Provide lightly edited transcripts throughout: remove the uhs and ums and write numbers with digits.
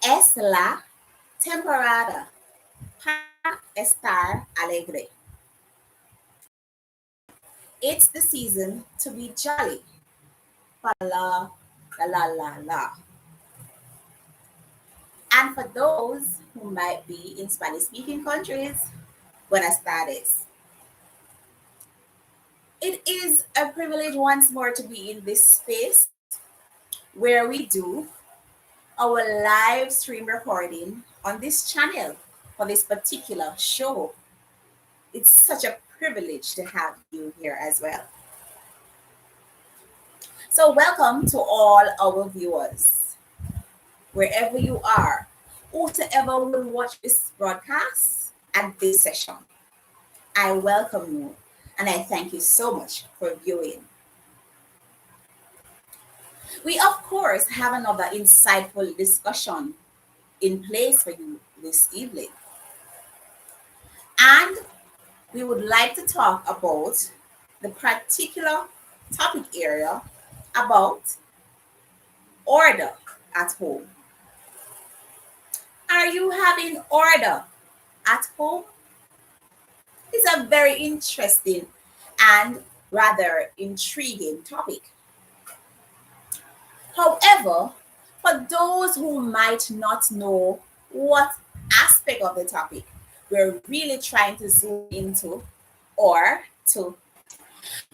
Es la temporada para estar alegre. It's the season to be jolly. Pa la la la la la. And for those who might be in Spanish speaking countries, buenas tardes. It is a privilege once more to be in this space where we do our live stream recording on this channel for this particular show. It's such a privilege to have you here as well. So, welcome to all our viewers, wherever you are, whosoever will watch this broadcast and this session. I welcome you and I thank you so much for viewing. We, of course, have another insightful discussion in place for you this evening. And we would like to talk about the particular topic area about order at home. Are you having order at home? It's a very interesting and rather intriguing topic. However, for those who might not know what aspect of the topic we're really trying to zoom into, or to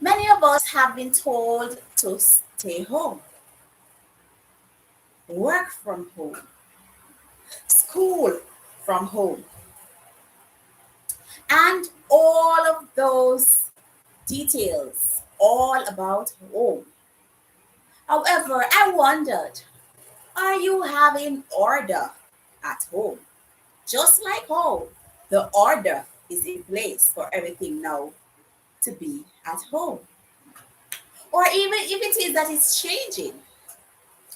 many of us have been told to stay home, work from home, school from home, and all of those details all about home. However, I wondered, are you having order at home? Just like how the order is in place for everything now to be at home. Or even if it is that it's changing,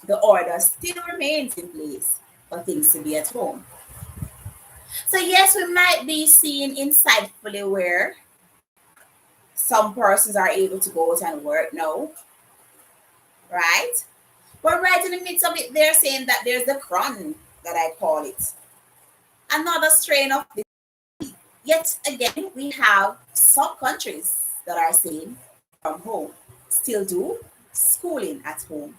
the order still remains in place for things to be at home. So, yes, we might be seeing insightfully where some persons are able to go out and work now, right? But right in the midst of it, they're saying that there's the cron that I call it. Another strain of this. Yet again, we have some countries that are saying from home, still do schooling at home.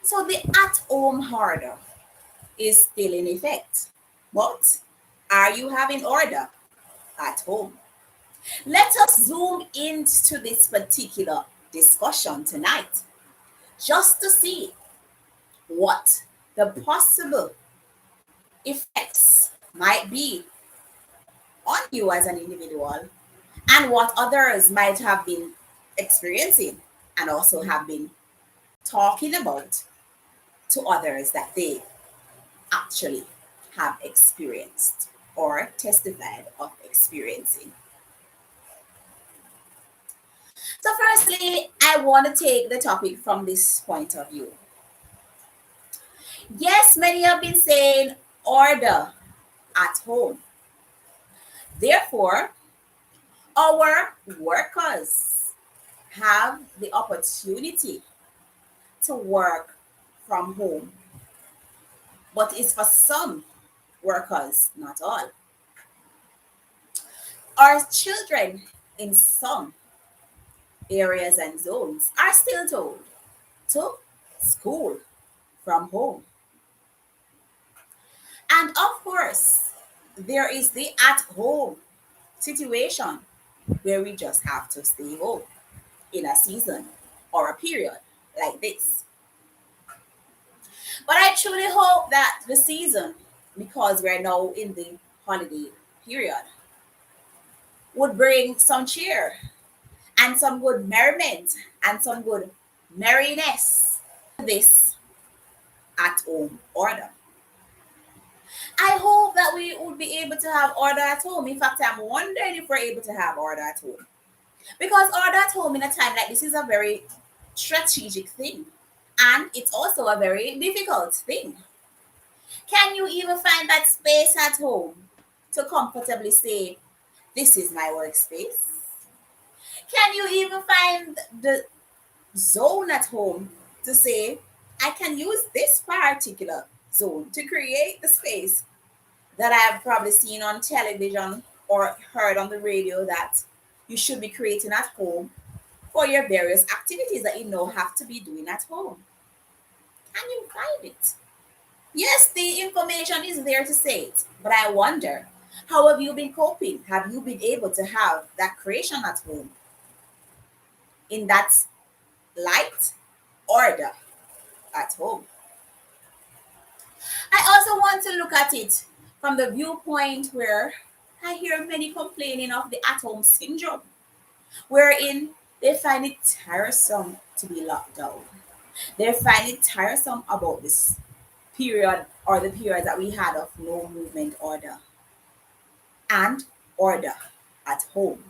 So the at home order is still in effect. But are you having order at home? Let us zoom into this particular discussion tonight just to see what the possible effects might be on you as an individual and what others might have been experiencing and also have been talking about to others that they actually have experienced or testified of experiencing. So, firstly, I want to take the topic from this point of view. Yes, many have been saying order at home. Therefore, our workers have the opportunity to work from home, but it's for some workers, not all. Our children in some areas and zones are still told to school from home. And of course, there is the at home situation where we just have to stay home in a season or a period like this. But I truly hope that the season, because we're now in the holiday period, would bring some cheer and some good merriment and some good merriness to this at home order. I hope that we would be able to have order at home. In fact, I'm wondering if we're able to have order at home. Because order at home in a time like this is a very strategic thing. And it's also a very difficult thing. Can you even find that space at home to comfortably say, this is my workspace? Can you even find the zone at home to say, I can use this particular zone to create the space that I've probably seen on television or heard on the radio that you should be creating at home for your various activities that you know have to be doing at home. And you find it. Yes, the information is there to say it, but I wonder, how have you been coping? Have you been able to have that creation at home in that light order at home? I also want to look at it from the viewpoint where I hear many complaining of the at home syndrome, wherein they find it tiresome to be locked down. They find it tiresome about this period or the period that we had of no movement order and order at home.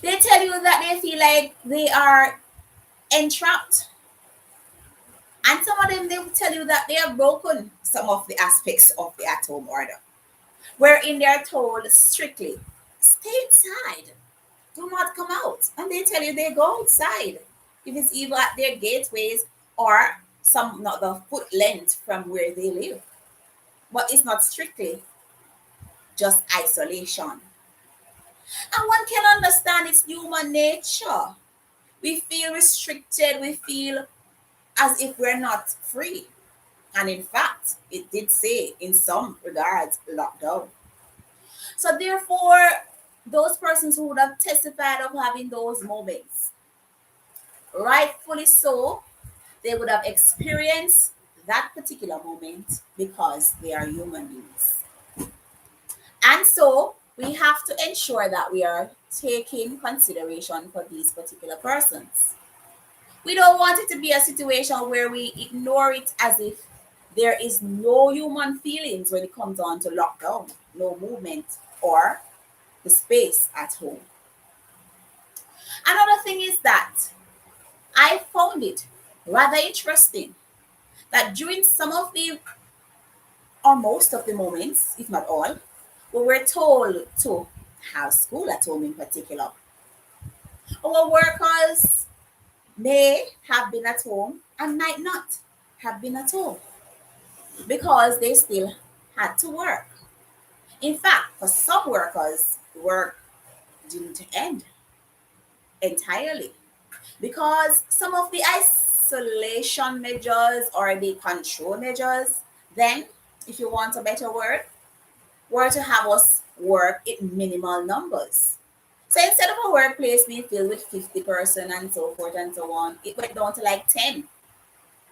They tell you that they feel like they are entrapped. And some of them, they will tell you that they have broken some of the aspects of the at home order, wherein they are told strictly, stay inside, do not come out. And they tell you they go outside, if it's either at their gateways or some not the foot length from where they live. But it's not strictly just isolation. And one can understand it's human nature. We feel restricted, we feel as if we're not free. And in fact, it did say in some regards lockdown. So therefore, those persons who would have testified of having those moments, rightfully so, they would have experienced that particular moment because they are human beings. And so we have to ensure that we are taking consideration for these particular persons. We don't want it to be a situation where we ignore it as if there is no human feelings when it comes on to lockdown, no movement or the space at home. Another thing is that I found it rather interesting that during some of the or most of the moments, if not all, we were told to have school at home in particular. Our workers may have been at home and might not have been at home because they still had to work. In fact, for some workers, work didn't end entirely because some of the isolation measures or the control measures, then, if you want a better word, were to have us work in minimal numbers. So instead of a workplace being filled with 50% and so forth and so on, it went down to like 10,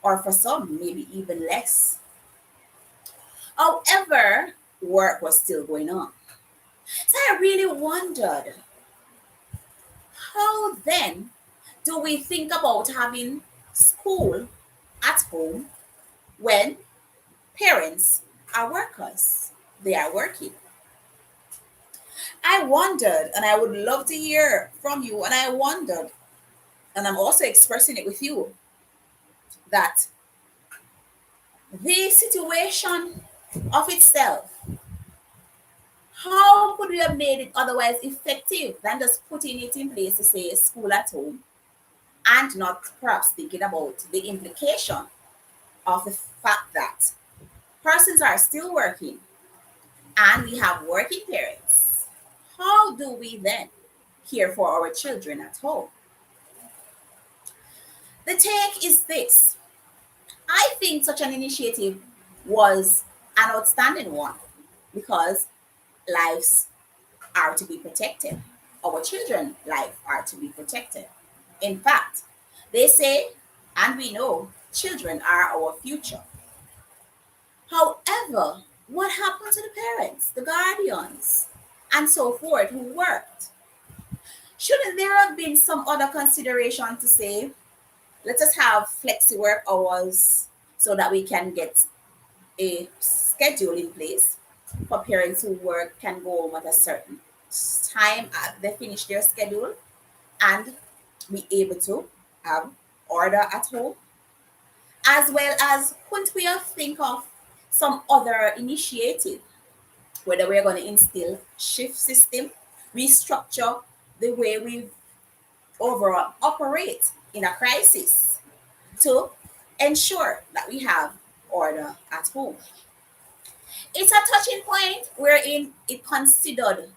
or for some, maybe even less. However, work was still going on. So I really wondered, how then do we think about having school at home when parents are workers? They are working. I wondered, and I would love to hear from you. And I wondered, and I'm also expressing it with you, that the situation of itself, how could we have made it otherwise effective than just putting it in place to say school at home and not perhaps thinking about the implication of the fact that persons are still working and we have working parents? How do we then care for our children at home? The take is this: I think such an initiative was an outstanding one because lives are to be protected. Our children's life are to be protected. In fact, they say, and we know, children are our future. However, what happened to the parents, the guardians, and so forth who worked? Shouldn't there have been some other consideration to say, let us have flexi work hours so that we can get a schedule in place for parents who work can go home at a certain time they finish their schedule and be able to have order at home, as well as couldn't we have think of some other initiative, whether we're going to instill shift system, restructure the way we overall operate in a crisis to ensure that we have order at home. It's a touching point wherein it considered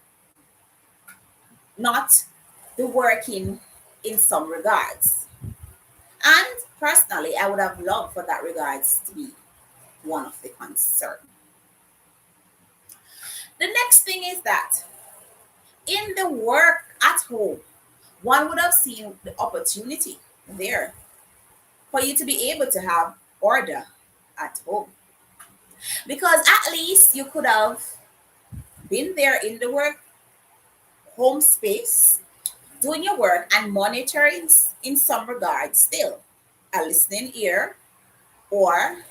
not the working in some regards. And personally, I would have loved for that regards to be one of the concern. The next thing is that in the work at home, one would have seen the opportunity there for you to be able to have order at home. Because at least you could have been there in the work home space, doing your work and monitoring in some regards still. A listening ear, or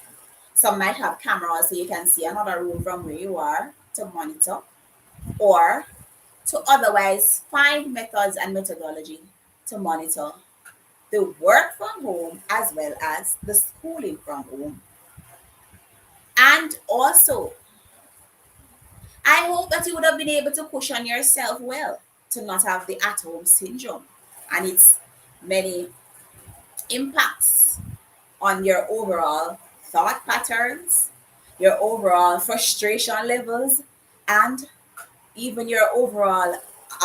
some might have cameras so you can see another room from where you are to monitor, or to otherwise find methods and methodology to monitor the work from home as well as the schooling from home. And also, I hope that you would have been able to cushion yourself well to not have the at home syndrome and its many impacts on your overall thought patterns, your overall frustration levels, and even your overall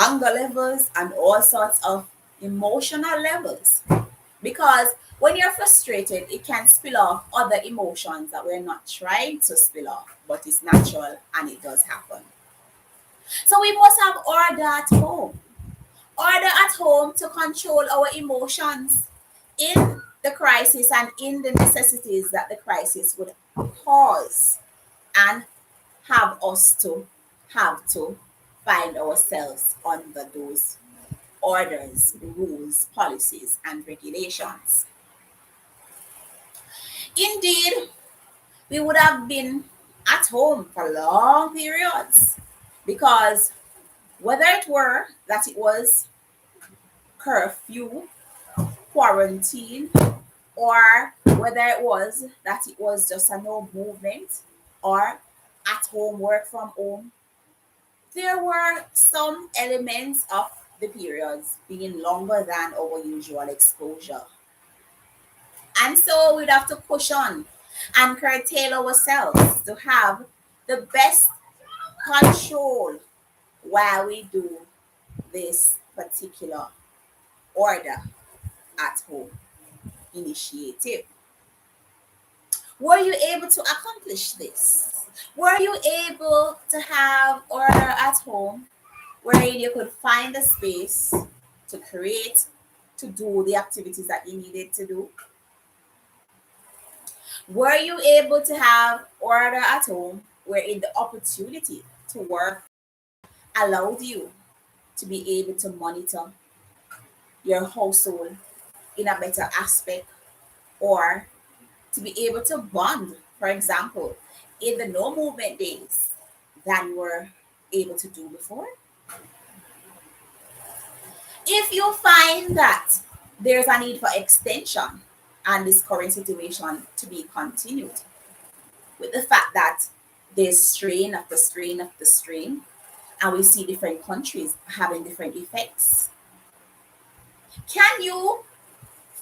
anger levels and all sorts of emotional levels. Because when you're frustrated, it can spill off other emotions that we're not trying to spill off, but it's natural and it does happen. So we must have order at home. Order at home to control our emotions in the crisis and in the necessities that the crisis would cause and have us to have to find ourselves under those orders, rules, policies, and regulations. Indeed, we would have been at home for long periods because whether it were that it was curfew, quarantine, or whether it was that it was just a no movement or at home work from home, there were some elements of the periods being longer than our usual exposure. And so we'd have to push on and curtail ourselves to have the best control while we do this particular order at home initiative. Were you able to accomplish this? Were you able to have order at home where you could find a space to create, to do the activities that you needed to do? Were you able to have order at home wherein the opportunity to work allowed you to be able to monitor your household in a better aspect or to be able to bond, for example, in the no movement days than you were able to do before? If you find that there's a need for extension and this current situation to be continued, with the fact that there's strain after strain after strain, and we see different countries having different effects, can you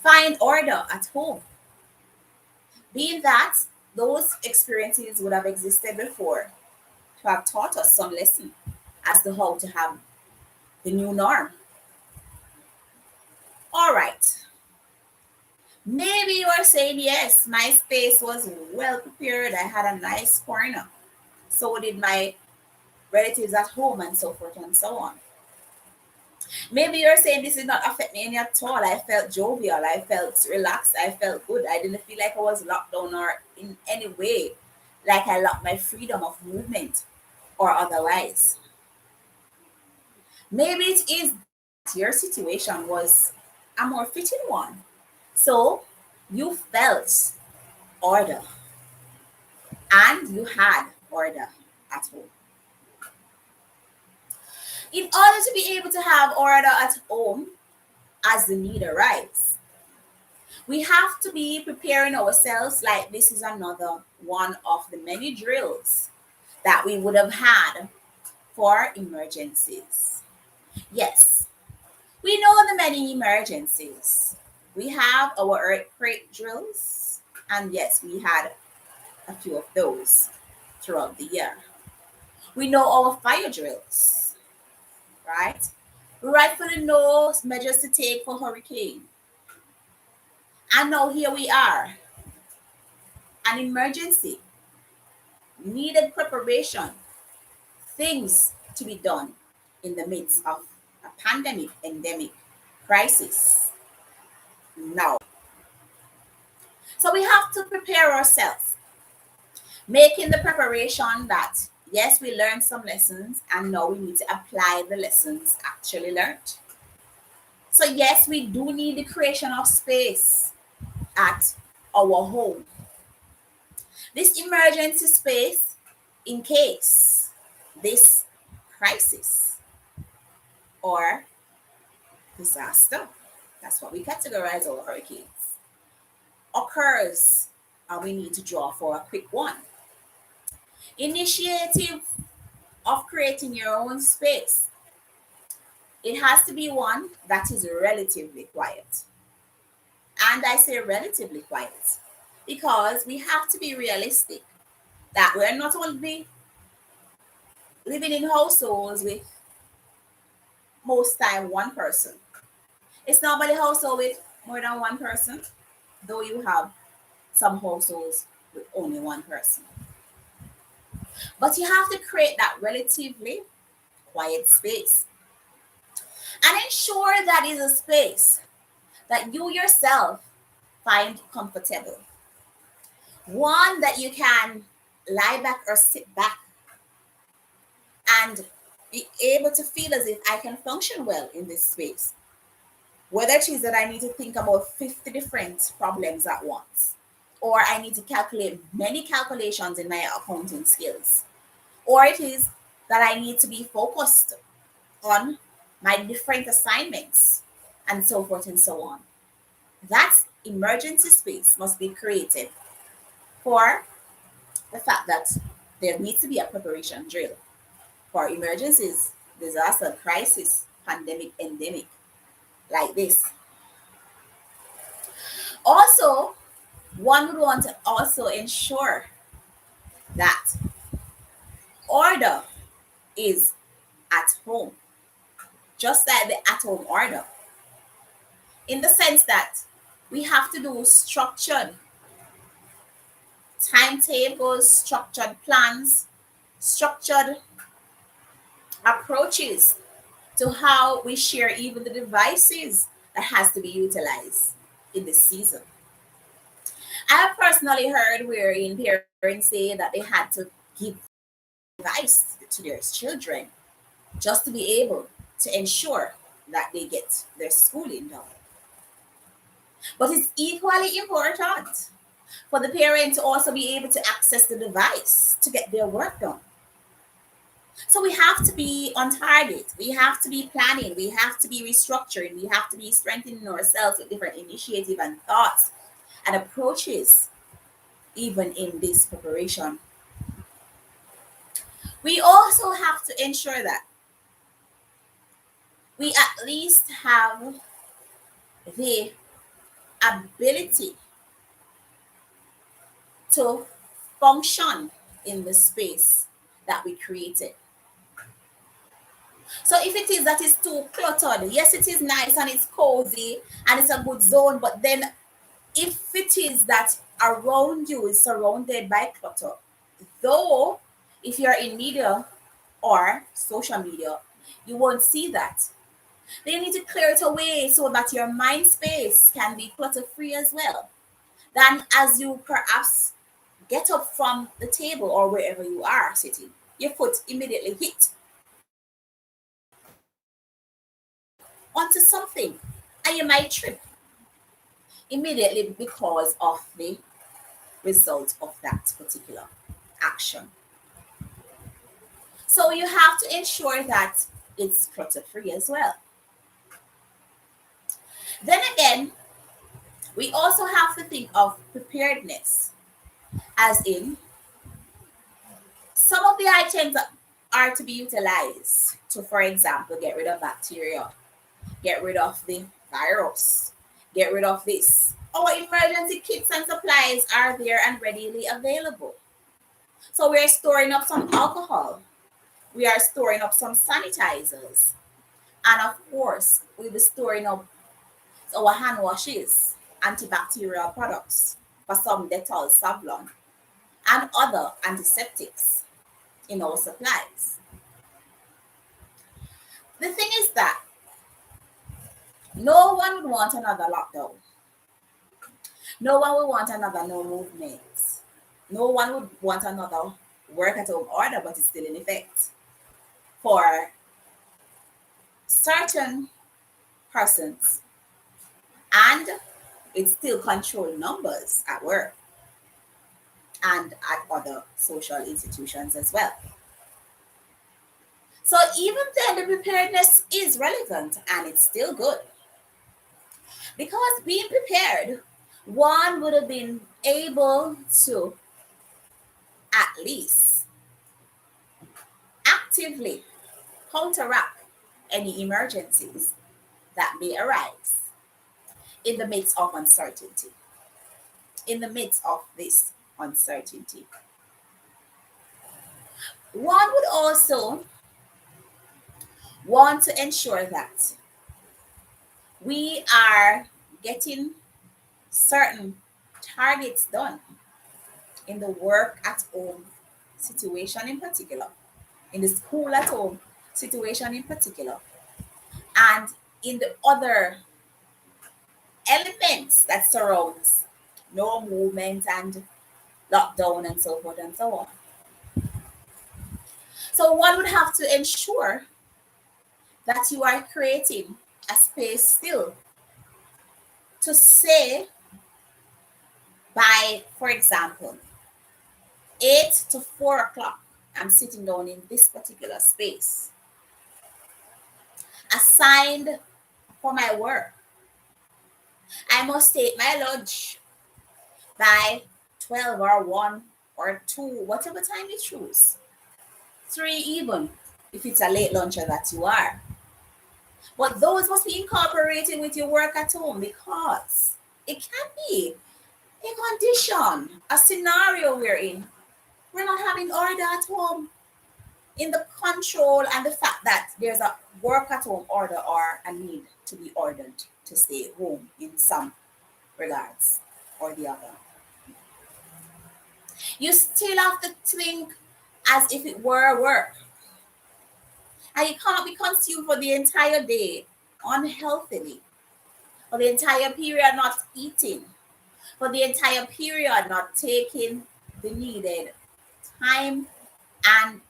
find order at home? Being that those experiences would have existed before to have taught us some lesson as to how to have the new norm. All right. Maybe you are saying, yes, my space was well prepared. I had a nice corner. So did my relatives at home, and so forth and so on. Maybe you're saying this did not affect me any at all. I felt jovial. I felt relaxed. I felt good. I didn't feel like I was locked down or in any way like I lost my freedom of movement or otherwise. Maybe it is your situation was a more fitting one. So you felt order and you had order at home. In order to be able to have order at home as the need arrives, we have to be preparing ourselves like this is another one of the many drills that we would have had for emergencies. Yes, we know the many emergencies. We have our earthquake drills, and yes, we had a few of those throughout the year. We know our fire drills, right? We rightfully know measures to take for hurricane. And now here we are, an emergency, needed preparation, things to be done in the midst of a pandemic, endemic crisis now. So we have to prepare ourselves, making the preparation that yes, we learned some lessons and now we need to apply the lessons actually learned. So, yes, we do need the creation of space at our home. This emergency space in case this crisis or disaster, that's what we categorize our hurricanes, occurs and we need to draw for a quick one. Initiative of creating your own space. It has to be one that is relatively quiet. And I say relatively quiet because we have to be realistic that we're not only living in households with most time one person. It's normally household with more than one person, though you have some households with only one person. But you have to create that relatively quiet space and ensure that is a space that you yourself find comfortable. One that you can lie back or sit back and be able to feel as if I can function well in this space. Whether it is that I need to think about 50 different problems at once, or I need to calculate many calculations in my accounting skills, or it is that I need to be focused on my different assignments, and so forth and so on. That emergency space must be created for the fact that there needs to be a preparation drill for emergencies, disaster, crisis, pandemic, endemic, like this. Also, one would want to also ensure that order is at home, just like the at home order, in the sense that we have to do structured timetables, structured plans, structured approaches to how we share even the devices that has to be utilized in this season. I have personally heard wherein parents say that they had to give advice to their children just to be able to ensure that they get their schooling done. But it's equally important for the parent to also be able to access the device to get their work done. So we have to be on target. We have to be planning. We have to be restructuring. We have to be strengthening ourselves with different initiative and thoughts and approaches, even in this preparation. We also have to ensure that we at least have the ability to function in the space that we created. So if it is that is too cluttered, yes, it is nice and it's cozy and it's a good zone, but then if it is that around you is surrounded by clutter, though if you're in media or social media, you won't see that. They need to clear it away so that your mind space can be clutter free as well. Then, as you perhaps get up from the table or wherever you are sitting, your foot immediately hit onto something and you might trip immediately because of the result of that particular action. So you have to ensure that it's clutter free as well. Then again, we also have to think of preparedness, as in some of the items that are to be utilized to, for example, get rid of bacteria, get rid of the virus, get rid of this. Our emergency kits and supplies are there and readily available. So we're storing up some alcohol. We are storing up some sanitizers. And of course, we'll be storing up our hand washes, antibacterial products, for some Dettol, Savlon, and other antiseptics in our supplies. The thing is that no one would want another lockdown. No one would want another no movement. No one would want another work at home order, but it's still in effect for certain persons, and it still control numbers at work and at other social institutions as well. So even then, the preparedness is relevant and it's still good, because being prepared, one would have been able to at least actively counteract any emergencies that may arise in the midst of uncertainty. In the midst of this uncertainty, one would also want to ensure that we are getting certain targets done in the work at home situation in particular, in the school at home situation in particular, and in the other elements that surrounds no movement and lockdown and so forth and so on. So one would have to ensure that you are creating a space still to say by, for example, 8 to 4 o'clock, I'm sitting down in this particular space assigned for my work. I must take my lunch by 12 or 1 or 2, whatever time you choose. 3 even, if it's a late luncher that you are. But those must be incorporated with your work at home, because it can be a condition, a scenario we're in. We're not having order at home in the control and the fact that there's a work at home order or a need to be ordered to stay home in some regards or the other. You still have to think as if it were work. And you cannot be consumed for the entire day unhealthily, for the entire period not eating, for the entire period not taking the needed time and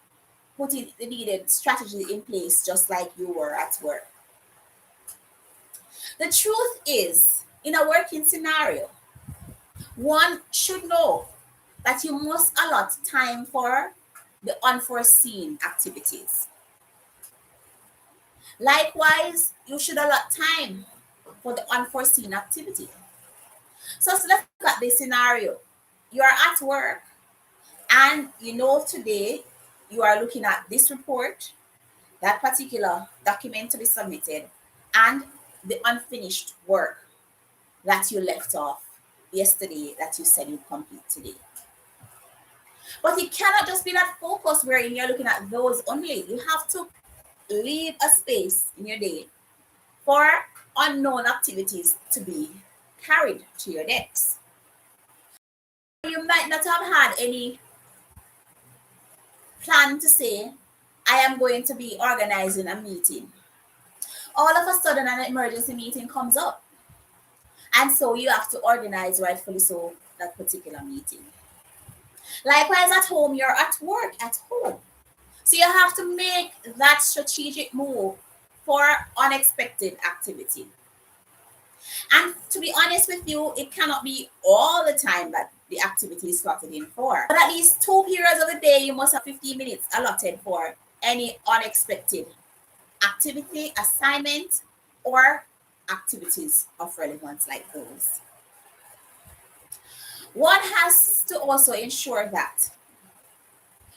putting the needed strategy in place just like you were at work. The truth is, in a working scenario, one should know that you must allot time for the unforeseen activities. Likewise, you should allot time for the unforeseen activity. So let's look at this scenario. You are at work and you know today you are looking at this report, that particular document to be submitted, and the unfinished work that you left off yesterday that you said you'd complete today. But it cannot just be that focus wherein you're looking at those only. You have to leave a space in your day for unknown activities to be carried to your decks. You might not have had any plan to say, I am going to be organizing a meeting. All of a sudden, an emergency meeting comes up. And so you have to organize, rightfully so, that particular meeting. Likewise, at home, you're at work at home. So you have to make that strategic move for unexpected activity. And to be honest with you, it cannot be all the time that the activity is slotted in for. But at least 2 periods of the day, you must have 15 minutes allotted for any unexpected activity, assignment, or activities of relevance like those. One has to also ensure that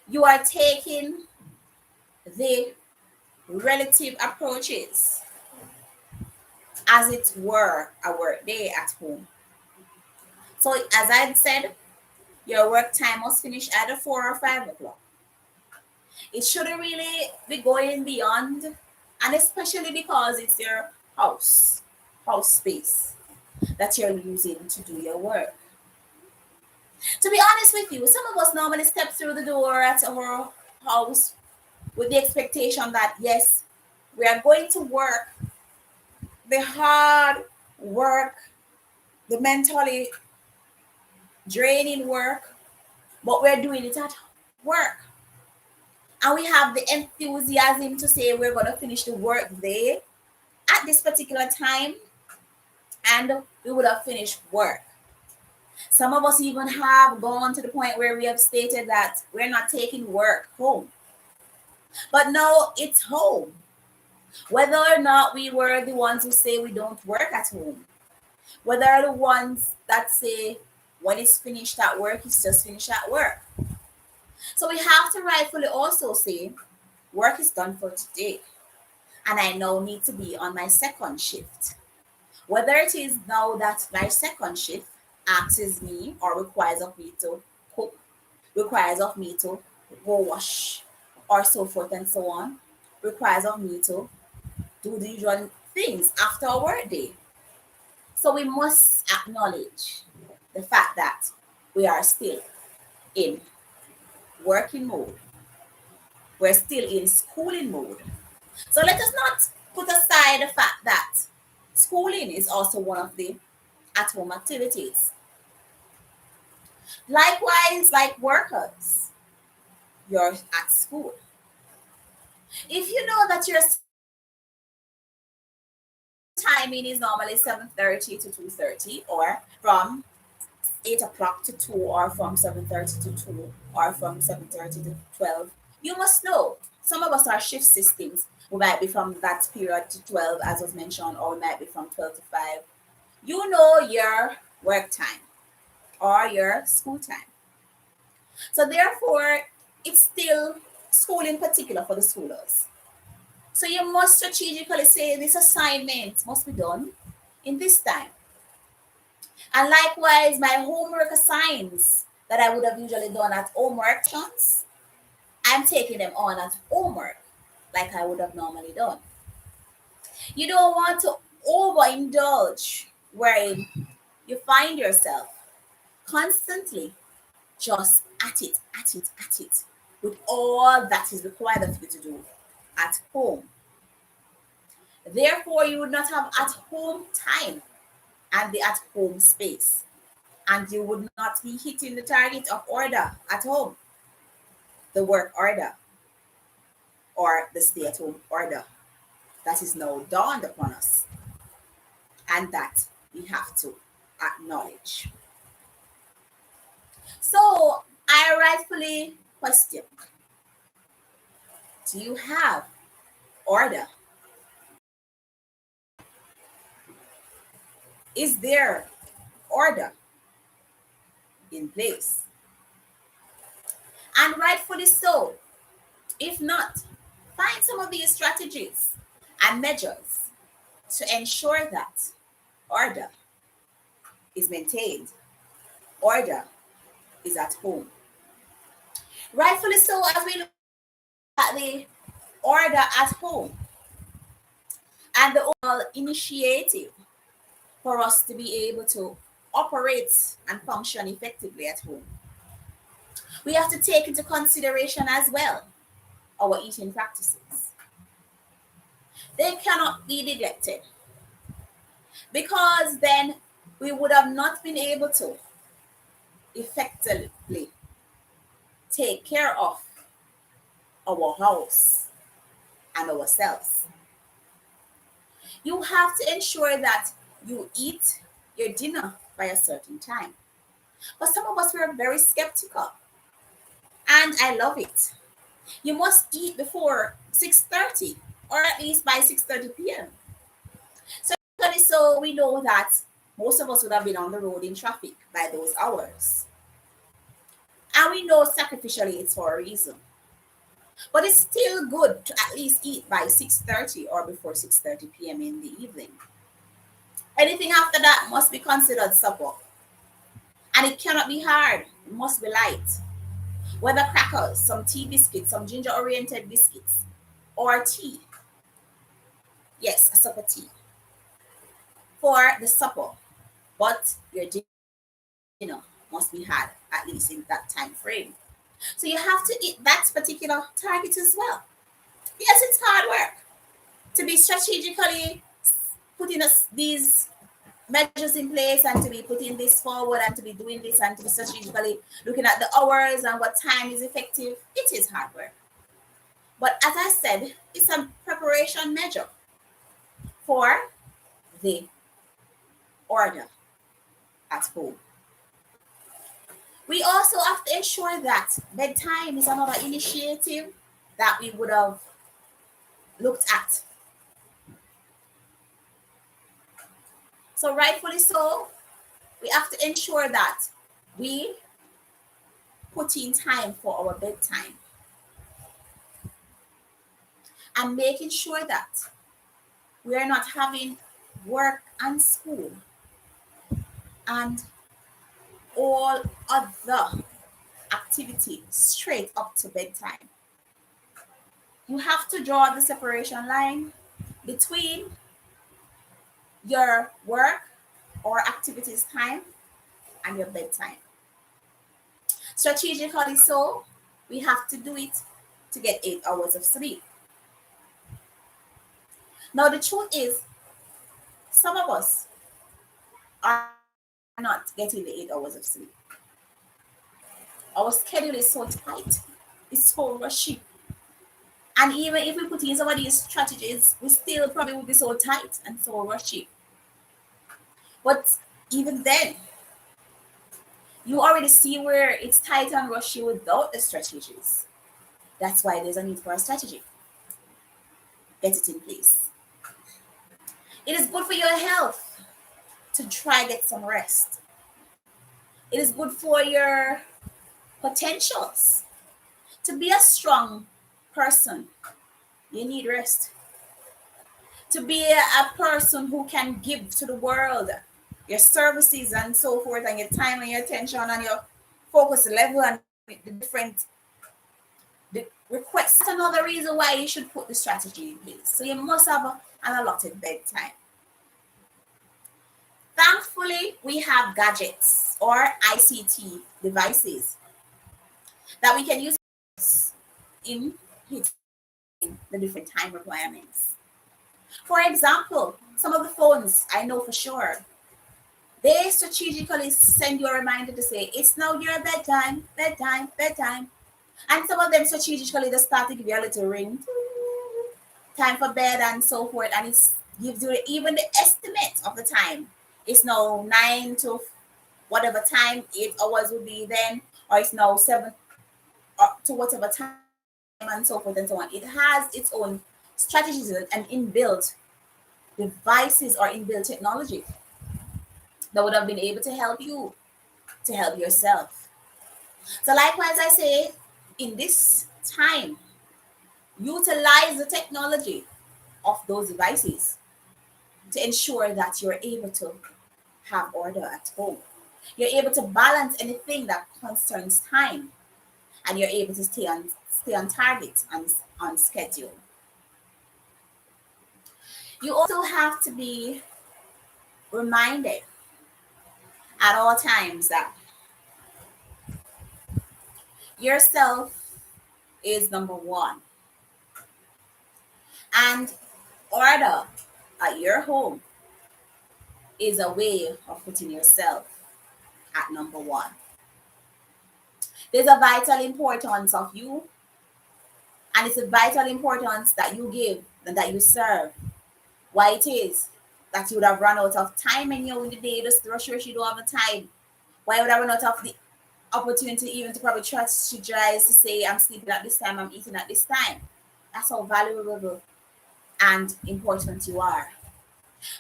you are taking the relative approaches as it were a work day at home. So as I said, your work time must finish either 4 or 5 o'clock. It shouldn't really be going beyond, and especially because it's your house space that you're using to do your work. To be honest with you, some of us normally step through the door at our house with the expectation that yes, we are going to work, the hard work, the mentally draining work, but we're doing it at work. And we have the enthusiasm to say we're going to finish the work there at this particular time, and we would have finished work. Some of us even have gone to the point where we have stated that we're not taking work home. But no, it's home. Whether or not we were the ones who say we don't work at home, whether the ones that say when it's finished at work, it's just finished at work. So we have to rightfully also say, work is done for today, and I now need to be on my second shift. Whether it is now that my second shift asks me or requires of me to cook, requires of me to go wash, or so forth and so on, requires of me to do the usual things after a work day. So we must acknowledge the fact that we are still in working mode. We're still in schooling mode. So let us not put aside the fact that schooling is also one of the at home activities. Likewise, like workers, you're at school. If you know that your timing is normally 7:30 to 2:30, or from 8 o'clock to 2, or from 7:30 to 2, or from 7:30 to 12, you must know. Some of us are shift systems. We might be from that period to 12, as was mentioned, or we might be from 12 to 5. You know your work time or your school time. So therefore, it's still school in particular for the schoolers. So you must strategically say this assignment must be done in this time. And likewise, my homework assigns that I would have usually done at homework chunks, I'm taking them on at homework like I would have normally done. You don't want to overindulge wherein you find yourself constantly just at it with all that is required of you to do at home. Therefore, you would not have at home time and the at home space, and you would not be hitting the target of order at home, the work order or the stay at home order that is now dawned upon us, and that we have to acknowledge. So, I rightfully question, do you have order? Is there order in place? And rightfully so. If not, find some of these strategies and measures to ensure that order is maintained, order is at home. Rightfully so, as we look at the order at home and the overall initiative for us to be able to operate and function effectively at home, we have to take into consideration as well our eating practices. They cannot be neglected, because then we would have not been able to effectively take care of our house and ourselves. You have to ensure that you eat your dinner by a certain time. But some of us were very skeptical, and I love it. You must eat before 6:30, or at least by 6:30 p.m. So we know that most of us would have been on the road in traffic by those hours. And we know sacrificially it's for a reason. But it's still good to at least eat by 6:30 or before 6:30 p.m. in the evening. Anything after that must be considered supper. And it cannot be hard, it must be light. Whether crackers, some tea biscuits, some ginger oriented biscuits, or tea. Yes, a supper tea for the supper. But your dinner must be had at least in that time frame. So you have to eat that particular target as well. Yes, it's hard work to be strategically putting these measures in place and to be putting this forward and to be doing this and to be strategically looking at the hours and what time is effective. It is hard work. But as I said, it's a preparation measure for the order at home. We also have to ensure that bedtime is another initiative that we would have looked at. So, rightfully so, we have to ensure that we put in time for our bedtime and making sure that we are not having work and school and all other activity straight up to bedtime. You have to draw the separation line between your work or activities time and your bedtime. Strategically so, we have to do it to get 8 hours of sleep. Now, the truth is, some of us are not getting the 8 hours of sleep. Our schedule is so tight, it's so rushy. And even if we put in some of these strategies, we still probably would be so tight and so rushy. But even then, you already see where it's tight and rushy without the strategies. That's why there's a need for a strategy. Get it in place. It is good for your health to try get some rest. It is good for your potentials. To be a strong person, you need rest. To be a person who can give to the world your services and so forth, and your time and your attention and your focus level and the different the requests. That's another reason why you should put the strategy in place. So you must have an allotted bedtime. Thankfully, we have gadgets or ICT devices that we can use in hitting the different time requirements. For example, some of the phones I know for sure, they strategically send you a reminder to say, it's now your bedtime, bedtime, bedtime. And some of them strategically just start to give you a little ring, time for bed and so forth. And it gives you even the estimate of the time. It's now 9 to whatever time, 8 hours would be then, or it's now 7 to whatever time and so forth and so on. It has its own strategies and inbuilt devices or inbuilt technology that would have been able to help you to help yourself. So likewise, I say in this time, utilize the technology of those devices to ensure that you're able to have order at home. You're able to balance anything that concerns time, and you're able to stay on target and on schedule. You also have to be reminded at all times that yourself is number one, and order at your home is a way of putting yourself at number one. There's a vital importance of you, and it's a vital importance that you give and that you serve. Why it is that you would have run out of time and you in the day, just rush, you don't have the time. Why would I run out of the opportunity even to probably strategize to say, I'm sleeping at this time, I'm eating at this time? That's how valuable and important you are.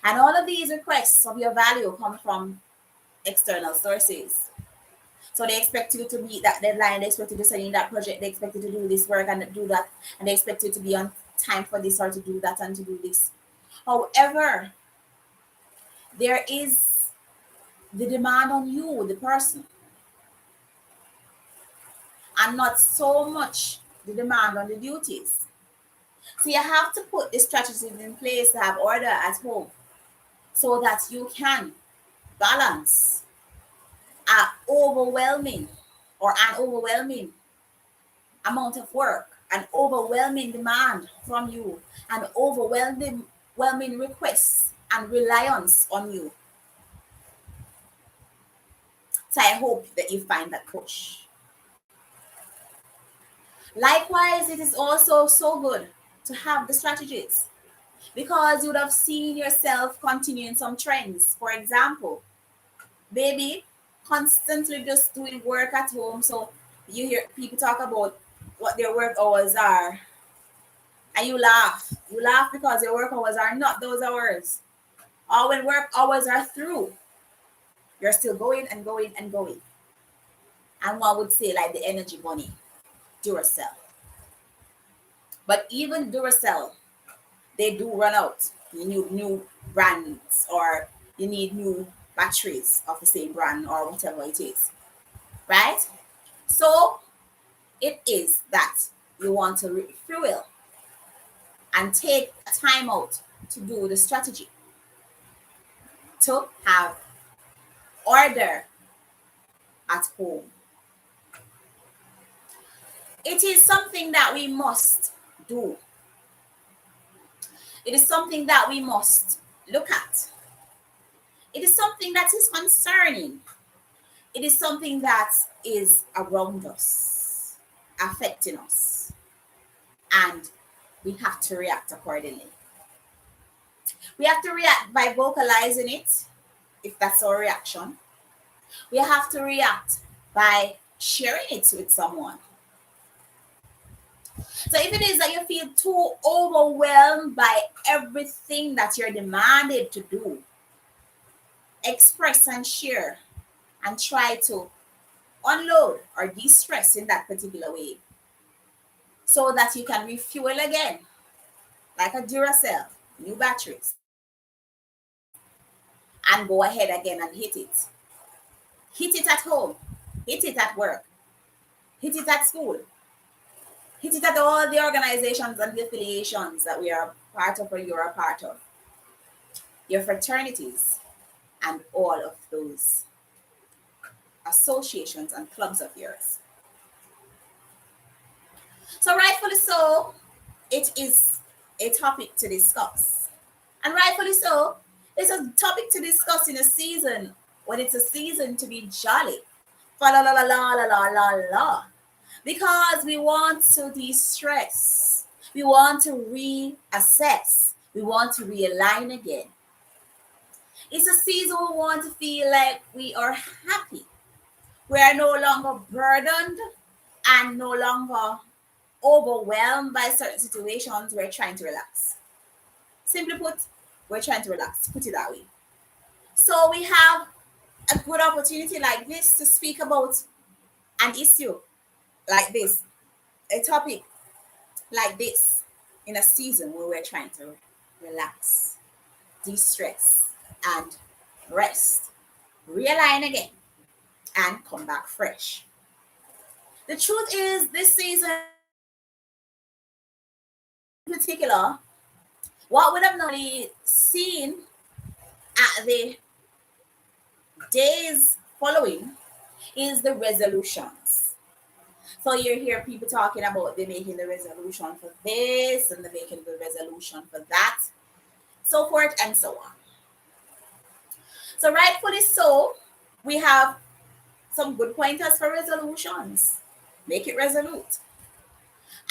And all of these requests of your value come from external sources. So they expect you to meet that deadline, they expect you to send in that project, they expect you to do this work and do that, and they expect you to be on time for this or to do that and to do this. However, there is the demand on you, the person, and not so much the demand on the duties. So you have to put the strategies in place to have order at home so that you can balance an overwhelming amount of work, an overwhelming demand from you, an overwhelming requests and reliance on you. So I hope that you find that push. Likewise, it is also so good to have the strategies because you would have seen yourself continuing some trends. For example, baby constantly just doing work at home. So you hear people talk about what their work hours are, and you laugh. You laugh because your work hours are not those hours. Or when work hours are through, you're still going and going and going. And one would say, like the energy bunny, Duracell. But even Duracell, they do run out. You need new brands, or you need new batteries of the same brand, or whatever it is. Right? So it is that you want to refuel and take a time out to do the strategy to have order at home. It is something that we must do. It is something that we must look at. It is something that is concerning. It is something that is around us, affecting us, and we have to react accordingly. We have to react by vocalizing it, if that's our reaction. We have to react by sharing it with someone. So if it is that you feel too overwhelmed by everything that you're demanded to do, express and share and try to unload or de-stress in that particular way so that you can refuel again like a Duracell, new batteries, and go ahead again and hit it. Hit it at home, hit it at work, hit it at school, hit it at all the organizations and the affiliations that we are part of or you're a part of, your fraternities, and all of those associations and clubs of yours. So, rightfully so, it is a topic to discuss. And rightfully so, it's a topic to discuss in a season when it's a season to be jolly. Fa la la la la la la la la. Because we want to de stress, we want to reassess, we want to realign again. It's a season we want to feel like we are happy. We are no longer burdened and no longer overwhelmed by certain situations. We're trying to relax. Simply put, we're trying to relax, put it that way. So we have a good opportunity like this to speak about an issue like this, a topic like this in a season where we're trying to relax, de-stress, and rest, realign again, and come back fresh. The truth is, this season in particular, what would have normally seen at the days following is the resolutions. So you hear people talking about they're making the resolution for this and they're making the resolution for that, so forth and so on. So rightfully so, we have some good pointers for resolutions. Make it resolute.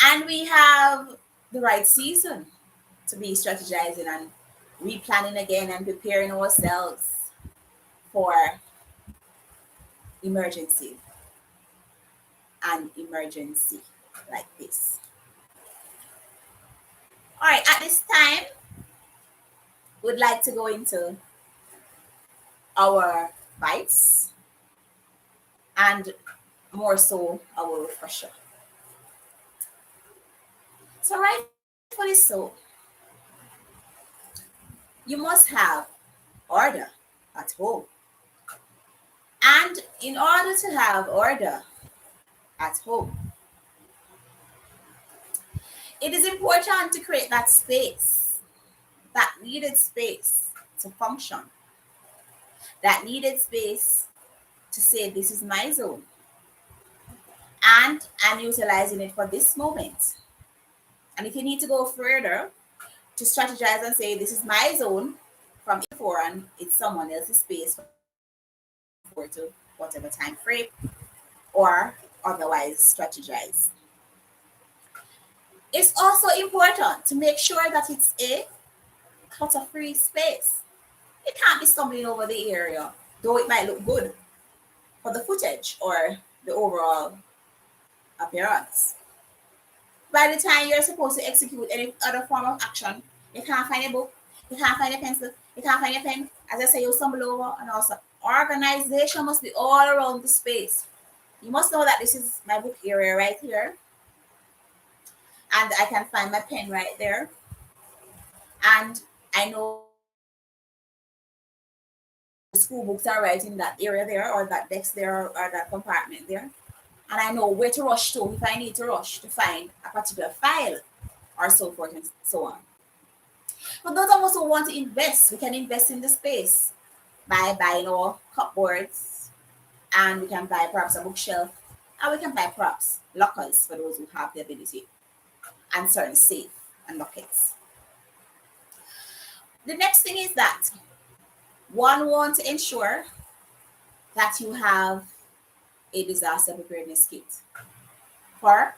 And we have the right season to be strategizing and replanning again and preparing ourselves for emergency and emergency like this. All right, at this time, we'd like to go into our bites and more so our refresher. So, rightfully so, you must have order at home. And in order to have order at home, it is important to create that space, that needed space to function, that needed space to say, this is my zone, and I'm utilizing it for this moment. And if you need to go further to strategize and say, this is my zone from before, and it's someone else's space for to whatever time frame, or otherwise strategize. It's also important to make sure that it's a clutter free space. It can't be stumbling over the area, though it might look good for the footage or the overall appearance. By the time you're supposed to execute any other form of action, you can't find a book, you can't find a pencil, you can't find a pen. As I say, you stumble over, and also organization must be all around the space. You must know that this is my book area right here, and I can find my pen right there. And I know the school books are right in that area there, or that desk there, or that compartment there. And I know where to rush to if I need to rush to find a particular file, or so forth and so on. For those of us who want to invest, we can invest in the space by buying our cupboards, and we can buy perhaps a bookshelf, and we can buy perhaps lockers for those who have the ability, and certain safe and lockets. The next thing is that one wants to ensure that you have a disaster preparedness kit for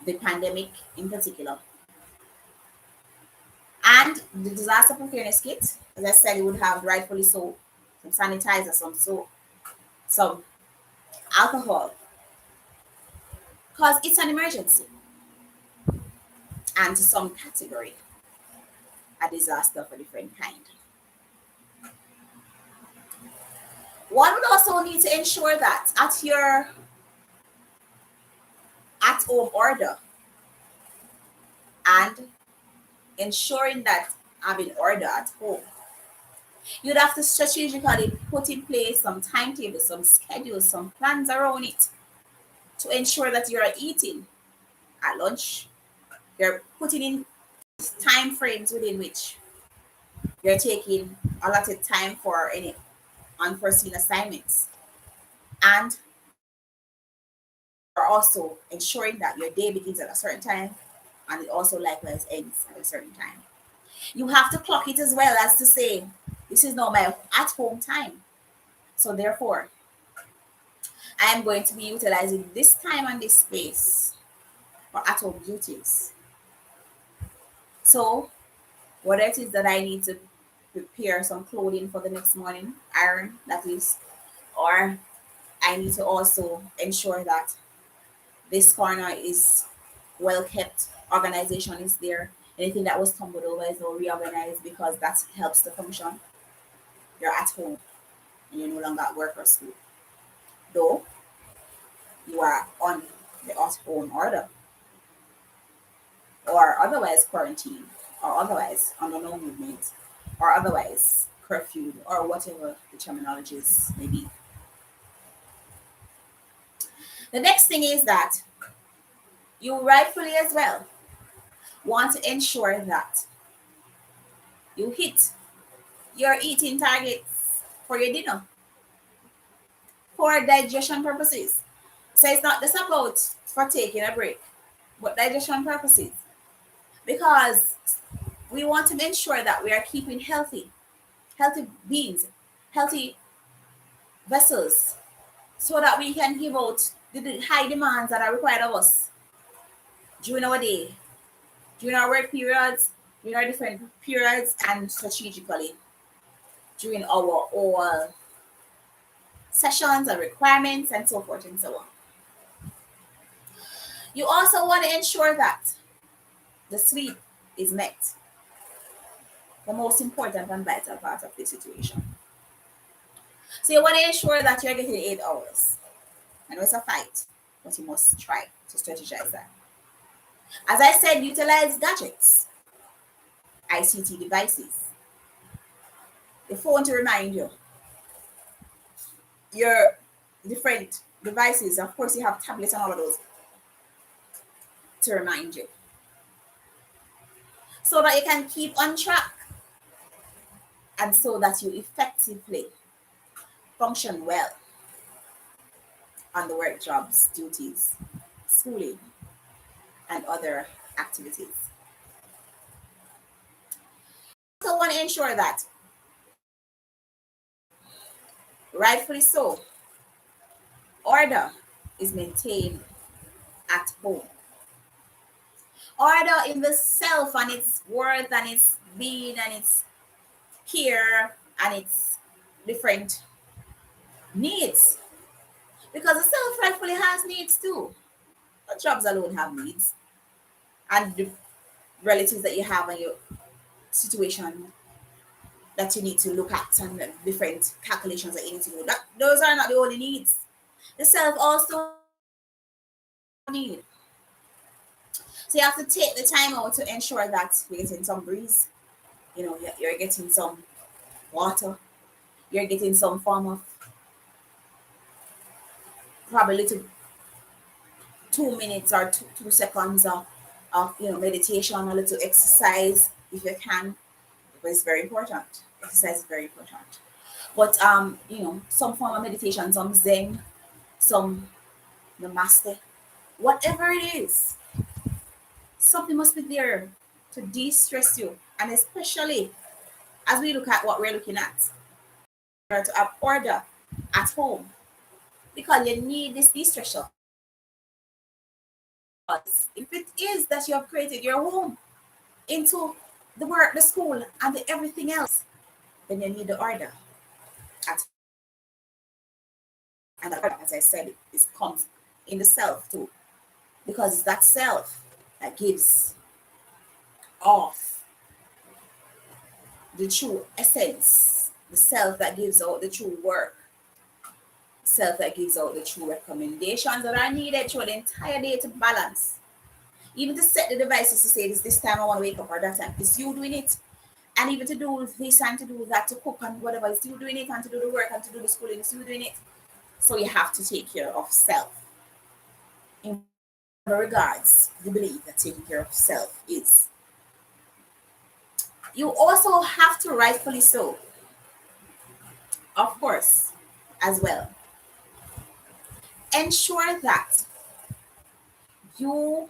the pandemic in particular. And the disaster preparedness kit, as I said, it would have rightfully so some sanitizer, some soap, some alcohol, because it's an emergency, and to some category, a disaster of a different kind. One would also need to ensure that at your at home order, and ensuring that having order at home, you'd have to strategically put in place some timetables, some schedules, some plans around it to ensure that you're eating at lunch. You're putting in time frames within which you're taking allotted time for any unforeseen assignments. And you're also ensuring that your day begins at a certain time, and it also likewise ends at a certain time. You have to clock it as well as to say, this is now my at home time. So therefore, I am going to be utilizing this time and this space for at home duties. So whatever it is that I need to prepare some clothing for the next morning, iron that is, or I need to also ensure that this corner is well kept, organization is there. Anything that was tumbled over is now reorganized, because that helps the function. You're at home and you're no longer at work or school. Though you are on the at home order, or otherwise quarantine, or otherwise under no movement, or otherwise curfew, or whatever the terminologies may be. The next thing is that you rightfully as well want to ensure that you hit your eating targets for your dinner for digestion purposes. So it's not just about for taking a break, but digestion purposes. Because we want to ensure that we are keeping healthy beings, healthy vessels, so that we can give out the high demands that are required of us during our day, during our work periods, during our different periods, and strategically during our all sessions and requirements and so forth and so on. You also want to ensure that the sleep is met, the most important and vital part of the situation. So you want to ensure that you're getting 8 hours. I know it's a fight, but you must try to strategize that. As I said, utilize gadgets, ICT devices, the phone to remind you, your different devices. Of course, you have tablets and all of those to remind you so that you can keep on track and so that you effectively function well on the work jobs, duties, schooling, and other activities. So I want to ensure that, rightfully so, order is maintained at home. Order in the self and its worth and its being and its care and its different needs. Because the self rightfully has needs too. The jobs alone have needs. And the relatives that you have and your situation that you need to look at and the different calculations that you need to do. That those are not the only needs. The self also need. So you have to take the time out to ensure that you're getting some breeze. You know, you're getting some water. You're getting some form of probably little 2 minutes or 2 seconds of meditation, a little exercise if you can. But it's very important. Exercise is very important. But some form of meditation, some Zen, some Namaste, whatever it is, something must be there to de-stress you. And especially as we look at what we're looking at, to have order at home because you need this de-stressor. If it is that you have created your home into the work, the school, and the everything else, then you need the order. And as I said, it comes in the self too, because it's that self that gives off the true essence, the self that gives out the true work, self that gives out the true recommendations that are needed through the entire day to balance. Even to set the devices to say this time I want to wake up or that time, it's you doing it. And even to do this and to do that, to cook and whatever, it's you doing it, and to do the work and to do the schooling, it's you doing it. So you have to take care of self. In regards, you believe that taking care of self is. You also have to, rightfully so, of course, as well, ensure that you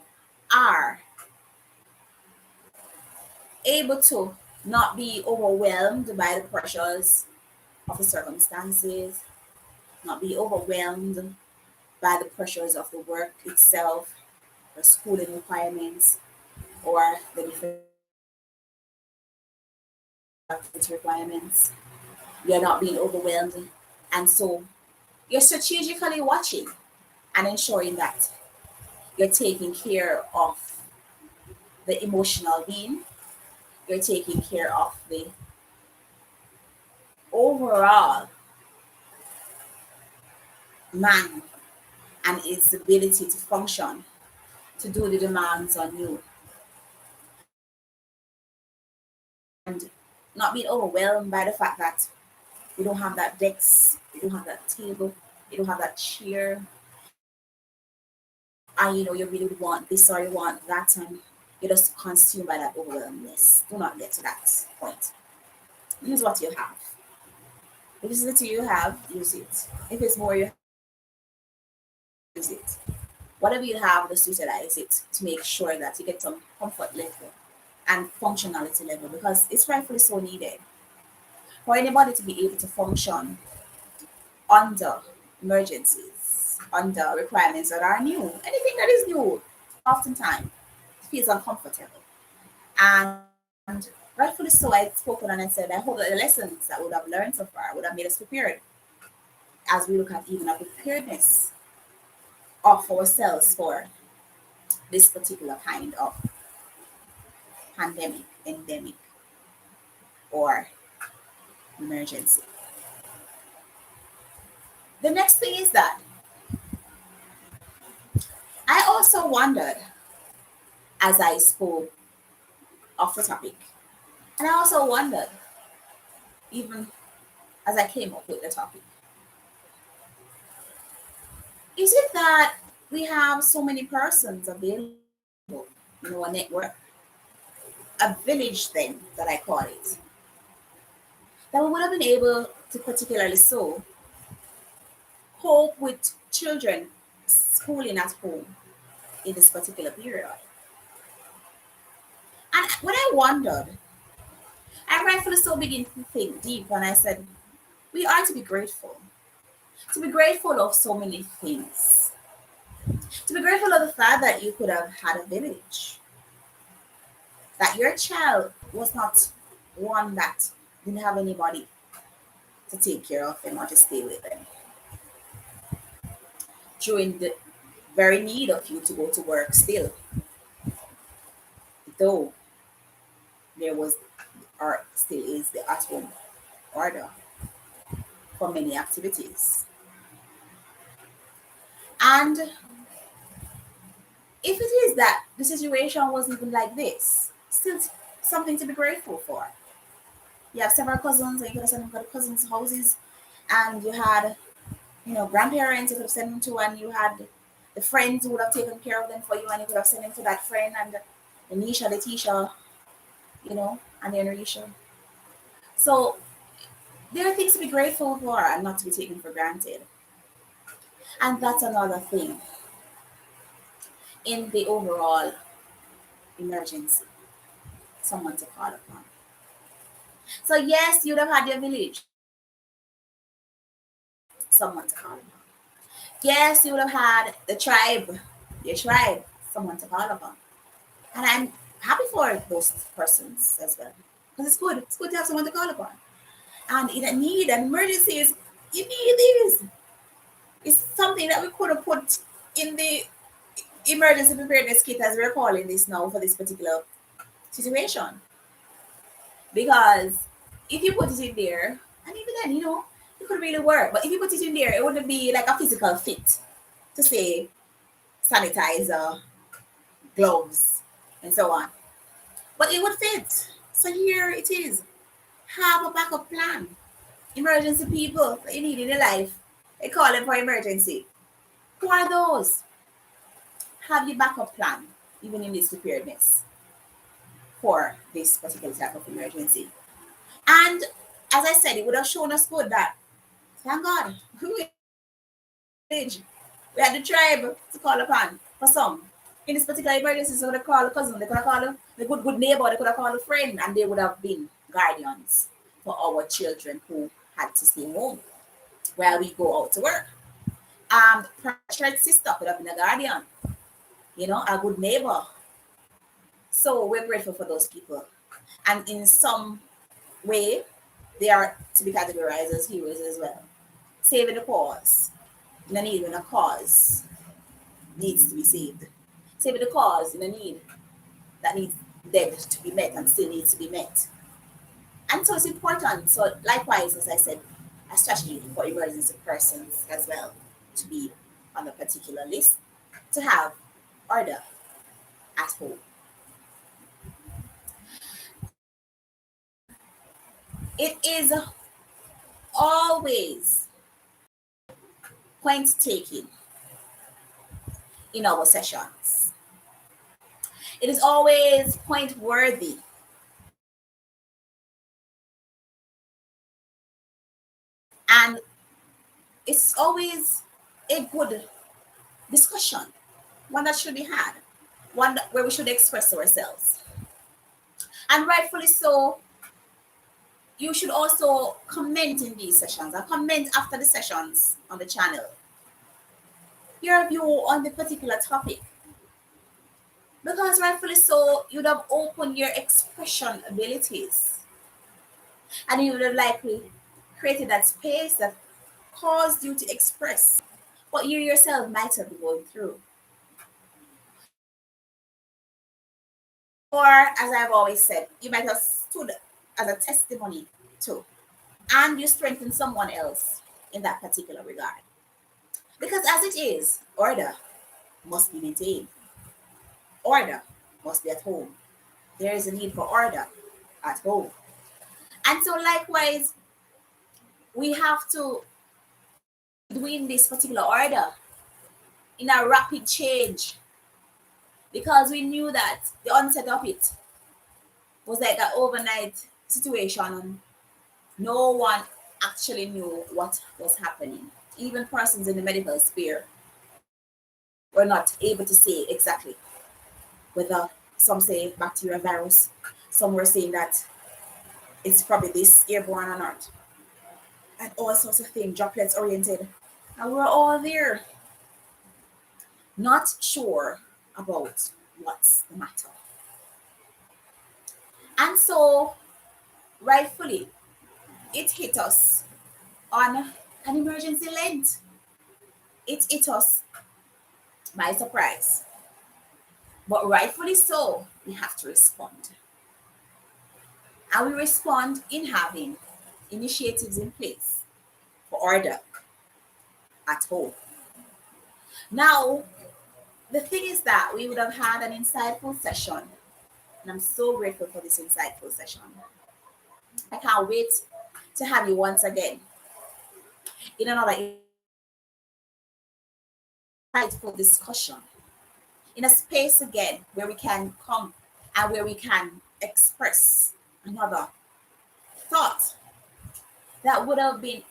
are able to not be overwhelmed by the pressures of the circumstances, not be overwhelmed by the pressures of the work itself, or schooling requirements, or the different requirements. You're not being overwhelmed. And so you're strategically watching and ensuring that you're taking care of the emotional being, you're taking care of the overall man and its ability to function, to do the demands on you, and not being overwhelmed by the fact that you don't have that desk, you don't have that table, you don't have that chair, and you really want this or you want that, and you're just consumed by that overwhelmness. Do not get to that point. Use what you have. If it's little you have, use it. If it's more, you use it. Whatever you have, just utilize it to make sure that you get some comfort level and functionality level, because it's rightfully so needed for anybody to be able to function under emergencies, under requirements that are new. Anything that is new, oftentimes feels uncomfortable. And rightfully so, I spoke on and I said, I hope that the lessons that we would have learned so far would have made us prepared as we look at even a preparedness of ourselves for this particular kind of pandemic, endemic, or emergency. The next thing is that I also wondered as I spoke of the topic, and I also wondered even as I came up with the topic, Is it that we have so many persons available, a network, a village then that I call it, that we would have been able to particularly so cope with children schooling at home in this particular period? And when I wondered, I rightfully so began to think deep and I said, we are to be grateful. To be grateful of so many things. To be grateful of the fact that you could have had a village, that your child was not one that didn't have anybody to take care of them or to stay with them during the very need of you to go to work still, though there was or still is the at home order for many activities. And if it is that the situation was even like this, still something to be grateful for. You have several cousins, and you could have sent them to cousins' houses, and you had, grandparents you could have sent them to, and you had the friends who would have taken care of them for you, and you could have sent them to that friend, and the Nisha, the Tisha, and the Enrisha. So there are things to be grateful for and not to be taken for granted. And that's another thing in the overall emergency, someone to call upon. So yes, you'd have had your village, someone to call upon. Yes, you would have had the tribe, your tribe, someone to call upon. And I'm happy for those persons as well. Because it's good. It's good to have someone to call upon. And in a need and emergencies, you need these. It's something that we could have put in the emergency preparedness kit, as we're calling this now for this particular situation. Because if you put it in there, and even then, it could really work. But if you put it in there, it wouldn't be like a physical fit to say sanitizer, gloves, and so on. But it would fit. So here it is. Have a backup plan. Emergency people that you need in your life. They call them for emergency. Who are those? Have your backup plan, even in this preparedness for this particular type of emergency. And as I said, it would have shown us good that, thank God, village. We had the tribe to call upon for some. In this particular emergency, so they could have called a cousin, they could have called the good neighbor, they could have called a friend, and they would have been guardians for our children who had to stay home while we go out to work. Church sister could have been a guardian, a good neighbor. So we're grateful for those people. And in some way, they are to be categorized as heroes as well. Saving the cause. In a need when a cause needs to be saved. Saving the cause in a need that needs dead to be met and still needs to be met. And so it's important. So likewise, as I said, a strategy for emergency persons as well to be on a particular list to have order at home. It is always point taking in our sessions. It is always point worthy. And it's always a good discussion, one that should be had, one where we should express ourselves. And rightfully so, you should also comment in these sessions and comment after the sessions on the channel your view on the particular topic. Because rightfully so, you'd have opened your expression abilities and you would have likely created that space that caused you to express what you yourself might have been going through. Or, as I've always said, you might have stood as a testimony too, and you strengthen someone else in that particular regard. Because as it is, order must be maintained. Order must be at home. There is a need for order at home. And so likewise, we have to do in this particular order in a rapid change because we knew that the onset of it was like an overnight situation and no one actually knew what was happening. Even persons in the medical sphere were not able to say exactly whether some say bacteria, virus, some were saying that it's probably this airborne or not, and all sorts of things, droplets oriented. And we're all there, not sure about what's the matter. And so, rightfully, it hit us on an emergency lent. It hit us by surprise. But rightfully so, we have to respond. And we respond in having initiatives in place for order at home. Now, the thing is that we would have had an insightful session, and I'm so grateful for this insightful session. I can't wait to have you once again in another insightful discussion, in a space again where we can come and where we can express another thought that would have been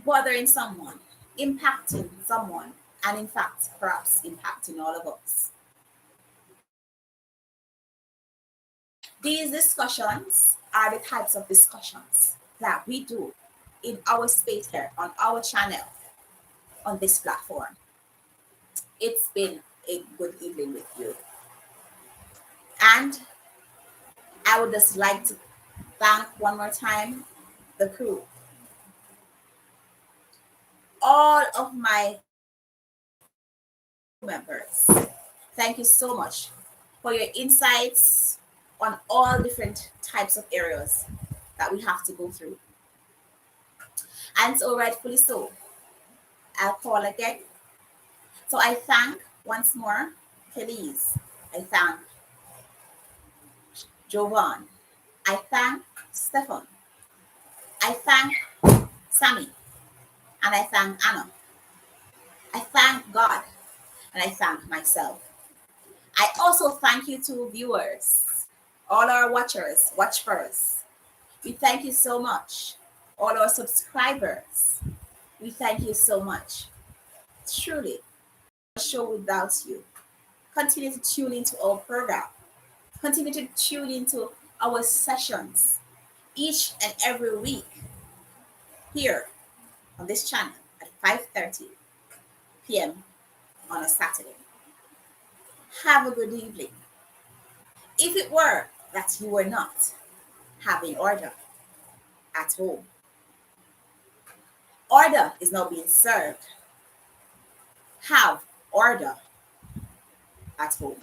bothering someone, impacting someone, and in fact, perhaps impacting all of us. These discussions are the types of discussions that we do in our space here on our channel on this platform. It's been a good evening with you. And I would just like to thank one more time the crew, all of my members. Thank you so much for your insights on all different types of areas that we have to go through. And so rightfully so, I'll call again. So I thank once more Kelly's. I thank Jovan. I thank Stefan. I thank Sammy. And I thank Anna. I thank God. And I thank myself. I also thank you to viewers, all our watchers, watchers. We thank you so much. All our subscribers, we thank you so much. Truly, a show without you. Continue to tune into our program. Continue to tune into our sessions each and every week here on this channel at 5:30 p.m. on a Saturday. Have a good evening. If it were that you were not having order at home, order is now being served. Have order at home.